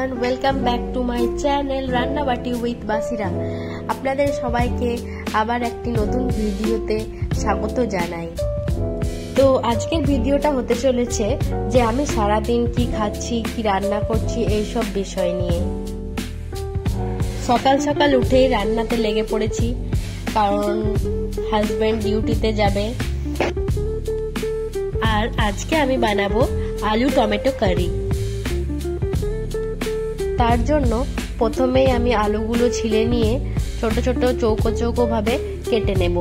Everyone, welcome back to my channel Rannabati with Basira. আপনাদের সবাইকে আবার একটি নতুন ভিডিওতে স্বাগত জানাই। তো আজকের ভিডিওটা হতে চলেছে যে আমি সারাদিন কি খাচ্ছি, কি রান্না করছি, এইসব বিষয় নিয়ে। সকাল সকাল উঠেই রান্নাতে লেগে পড়েছি, কারণ হাজবেন্ড ডিউটিতে যাবে। আর আজকে আমি বানাবো আলু টমেটো কারি। তার জন্য প্রথমেই আমি আলুগুলো ছিলে নিয়ে ছোট ছোট চৌকো চৌকো ভাবে কেটে নেব।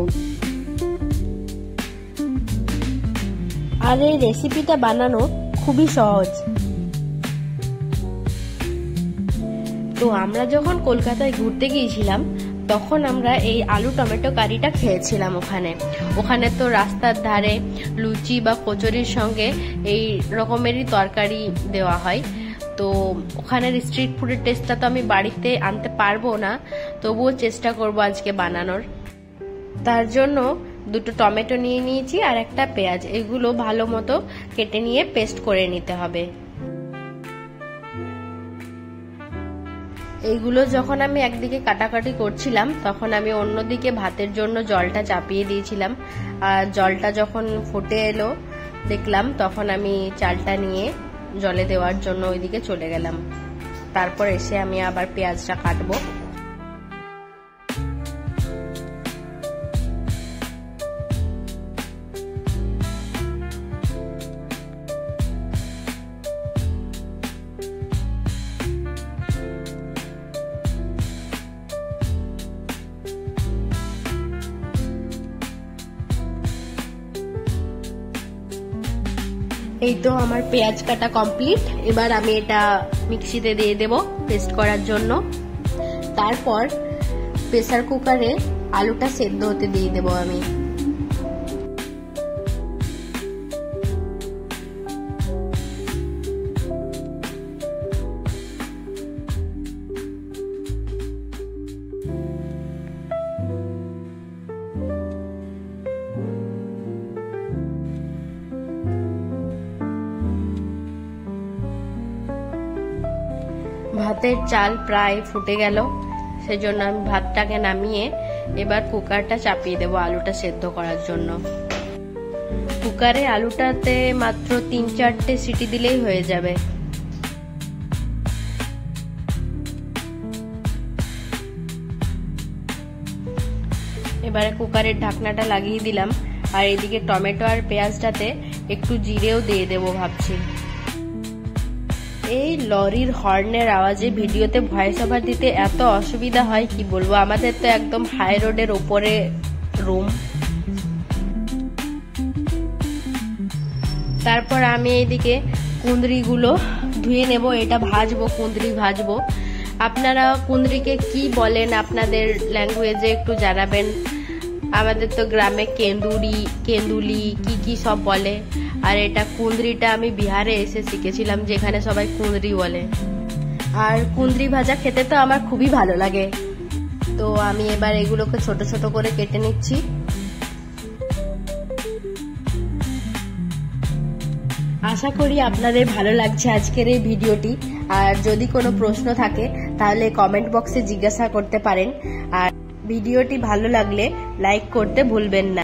আর এই রেসিপিটা বানানো খুবই সহজ। তো আমরা যখন কলকাতায় ঘুরতে গিয়েছিলাম তখন আমরা এই আলু টমেটো কারিটা খেয়েছিলাম। ওখানে তো রাস্তার ধারে লুচি বা কচুরির সঙ্গে এই রকমেরই তরকারি দেওয়া হয়। তো ওখানের স্ট্রিট ফুডের টেস্টটা তো আমি বাড়িতে আনতে পারবো না, তবুও চেষ্টা করব আজকে বানানোর। তার জন্য দুটো টমেটো নিয়ে নিয়েছি আর একটা পেঁয়াজ, এগুলো ভালো মতো কেটে নিয়ে পেস্ট করে নিতে হবে। এইগুলো যখন আমি একদিকে কাটাকাটি করছিলাম তখন আমি অন্যদিকে ভাতের জন্য জলটা চাপিয়ে দিয়েছিলাম। আর জলটা যখন ফুটে এলো দেখলাম, তখন আমি চালটা নিয়ে জলে দেওয়ার জন্য ওইদিকে চলে গেলাম। তারপর এসে আমি আবার পেঁয়াজটা কাটবো। এই তো আমার পেঁয়াজ কাটা কমপ্লিট। এবার আমি এটা মিক্সিতে দিয়ে দেব পেস্ট করার জন্য। তারপর প্রেসার কুকারে আলুটা সেদ্ধ হতে দিয়ে দেব আমি। ভাতের চাল প্রায় ফুটে গেল, সেজন্য আমি ভাতটাকে নামিয়ে এবার কুকারটা চাপিয়ে দেবো আলুটা সেদ্ধ করার জন্য। কুকারে আলুটাতে মাত্র 3-4টে সিটি দিলেই হয়ে যাবে। এবারে কুকারের ঢাকনাটা লাগিয়ে দিলাম। আর এদিকে টমেটো আর পেঁয়াজটাতে একটু জিরেও দিয়ে দেবো ভাবছি। এই লরির হর্নের আওয়াজে ভিডিওতে ভয়েস ওভার দিতে এত অসুবিধা হয় কি বলবো। আমাদের তো একদম হাই রোডের ওপরে রুম। তারপর আমি এইদিকে কুঁদরিগুলো ধুয়ে নেব, এটা ভাজবো, কুঁদরি ভাজবো। আপনারা কুঁদরিকে কি বলেন আপনাদের ল্যাঙ্গুয়েজে একটু জানাবেন। আমাদের তো গ্রামে কেন্দুলি কি সব বলে। আর এটা কুঁদরিটা আমি বিহারে এসে শিখেছিলাম, যেখানে সবাই কুঁদরি বলে। আর কুঁদরি ভাজা খেতে তো আমার খুবই ভালো লাগে। তো আমি এবার এগুলোকে ছোট ছোট করে কেটে নিচ্ছি। আশা করি আপনাদের ভালো লাগছে আজকের এই ভিডিওটি। আর যদি কোনো প্রশ্ন থাকে তাহলে কমেন্ট বক্সে জিজ্ঞাসা করতে পারেন। আর ভিডিওটি ভালো লাগলে লাইক করতে ভুলবেন না।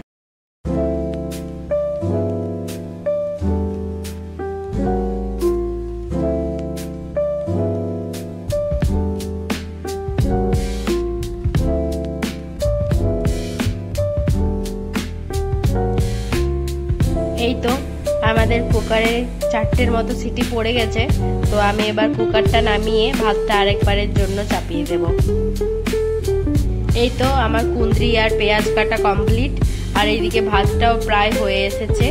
এই তো আমাদের কুকারে 4টের মতো সিটি পড়ে গেছে। তো আমি এবার কুকারটা নামিয়ে ভাতটা আরেকবারের জন্য চাপিয়ে দেব। এই তো আমার কুঁদরি আর পেঁয়াজ কাটা কমপ্লিট। আর এইদিকে ভাতটাও প্রায় হয়ে এসেছে।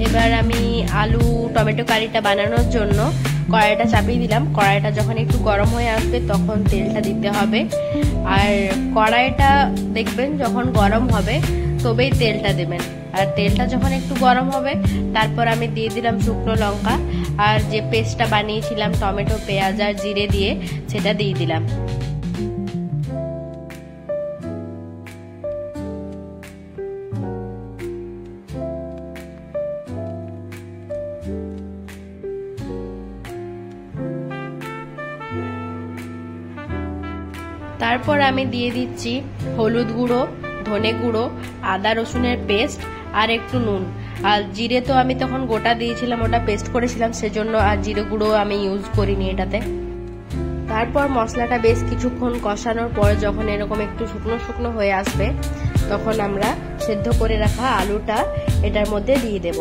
এবার আমি আলু টমেটো কারিটা বানানোর জন্য কড়াইটা চাপিয়ে দিলাম। কড়াইটা যখন একটু গরম হয়ে আসবে তখন তেলটা দিতে হবে। আর কড়াইটা দেখবেন যখন গরম হবে তবেই তেলটা দেবেন। আর তেলটা যখন একটু গরম হবে তারপর আমি দিয়ে দিলাম শুকনো লঙ্কা আর যে পেস্টটা বানিয়েছিলাম টমেটো পেঁয়াজ আর জিরে দিয়ে সেটা দিয়ে দিলাম। তারপর আমি দিয়ে দিচ্ছি হলুদ গুঁড়ো, ধনে গুঁড়ো, আদা রসুনের পেস্ট আর একটু নুন। আর জিরে তো আমি তখন গোটা দিয়েছিলাম, ওটা পেস্ট করেছিলাম, সেজন্য আর জিরে গুঁড়ো আমি ইউজ করিনি এটাতে। তারপর মশলাটা বেশ কিছুক্ষণ কষানোর পর যখন এরকম একটু শুকনো শুকনো হয়ে আসবে, তখন আমরা সেদ্ধ করে রাখা আলুটা এটার মধ্যে দিয়ে দেব।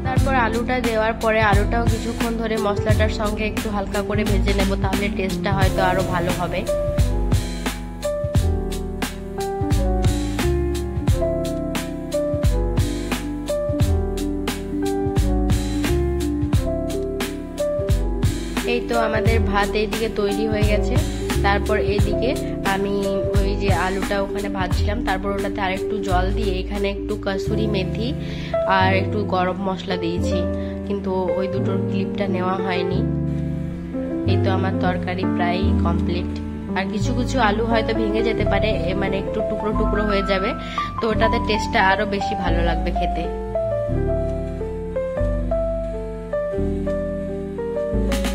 তারপর আলুটা দেওয়ার পরে আলুটাও কিছুক্ষণ ধরে মশলাটার সঙ্গে একটু হালকা করে ভেজে নেব, তাহলে টেস্টটা হয়তো আরো ভালো হবে। এই তো আমাদের ভাত এইদিকে তৈরি হয়ে গেছে। তারপর এইদিকে আমি ওই যে আলুটা ওখানে ভাজছিলাম, তারপর ওটাতে আরেকটু জল দিয়ে এখানে একটু কসুরি মেথি আর একটু গরম মশলা দিয়েছি, কিন্তু ওই দুটোর ক্লিপটা নেওয়া হয়নি। এই তো আমার তরকারি প্রায় কমপ্লিট। আর কিছু কিছু আলু হয়তো ভেঙে যেতে পারে, মানে একটু টুকরো টুকরো হয়ে যাবে, তো ওটাতে টেস্টটা আরো বেশি ভালো লাগবে খেতে।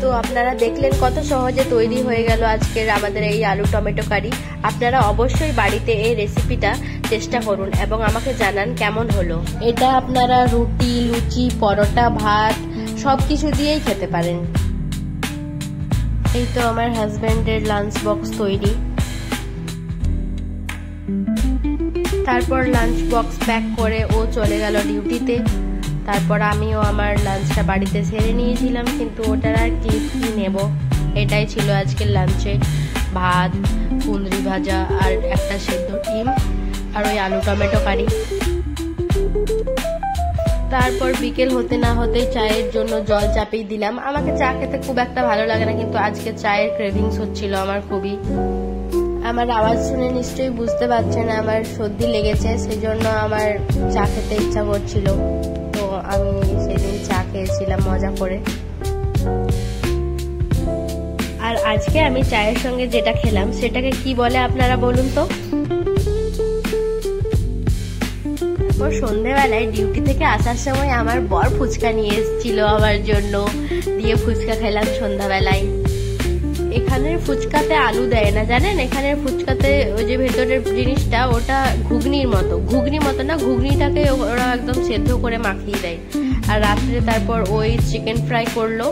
তো আপনারা দেখলেন কত সহজে তৈরি হয়ে গেল আজকের আমাদের এই আলু টমেটো কারি। আপনারা অবশ্যই বাড়িতে এই রেসিপিটা চেষ্টা করুন এবং আমাকে জানান কেমন হলো। এটা আপনারা রুটি, লুচি, পরোটা, ভাত সবকিছু দিয়েই খেতে পারেন। এই তো আমার হাজবেন্ডের লাঞ্চ বক্স তৈরি। তারপর লাঞ্চ বক্স প্যাক করে ও চলে গেল ডিউটিতে। তারপর আমিও আমার লাঞ্চটা বাড়িতে সেরে নিয়েছিলাম, কিন্তু ওটার আর ক্লিপ কি নেব। এটাই ছিল আজকের লাঞ্চে, ভাত, কুঁদরি ভাজা আর একটা সেদ্ধ ডিম আর ওই আলু টমেটো কারি। তারপর বিকেল হতে না হতেই চায়ের জন্য জল চাপিয়ে দিলাম। আমাকে চা খেতে খুব একটা ভালো লাগে না, কিন্তু আজকে চায়ের ক্রেভিংস হচ্ছিল আমার খুবই। আমার আওয়াজ শুনে নিশ্চয়ই বুঝতে পারছেন আমার সর্দি লেগেছে, সেজন্য আমার চা খেতে ইচ্ছা করছিল, তো আমি সেদিন চা খেয়েছিলাম মজা করে। আর আজকে আমি চায়ের সঙ্গে যেটা খেলাম সেটাকে কি বলে আপনারা বলুন তো? সন্ধ্যেবেলায় ডিউটি থেকে আসার সময় আমার বর ফুচকা নিয়ে এসেছিল আমার জন্য, দিয়ে ফুচকা খেলাম সন্ধ্যাবেলায়। এখানের ফুচকাতে আলু দেয় না জানেন, এখানের ফুচকাতে ওই যে ভেতরের জিনিসটা ওটা ঘুগনির মতো না, ঘুগনিটাকে ওরা একদম সেদ্ধ করে মাখিয়ে দেয়। আর রাত্রে তারপর ওই চিকেন ফ্রাই করলো,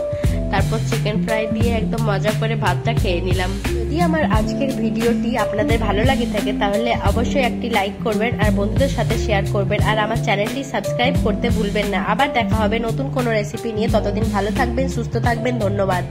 তারপর চিকেন ফ্রাই দিয়ে একদম মজা করে ভাতটা খেয়ে নিলাম। যদি আমার আজকের ভিডিওটি আপনাদের ভালো লাগে থাকে তাহলে অবশ্যই একটি লাইক করবেন আর বন্ধুদের সাথে শেয়ার করবেন, আর আমার চ্যানেলটি সাবস্ক্রাইব করতে ভুলবেন না। আবার দেখা হবে নতুন কোনো রেসিপি নিয়ে, ততদিন ভালো থাকবেন, সুস্থ থাকবেন, ধন্যবাদ।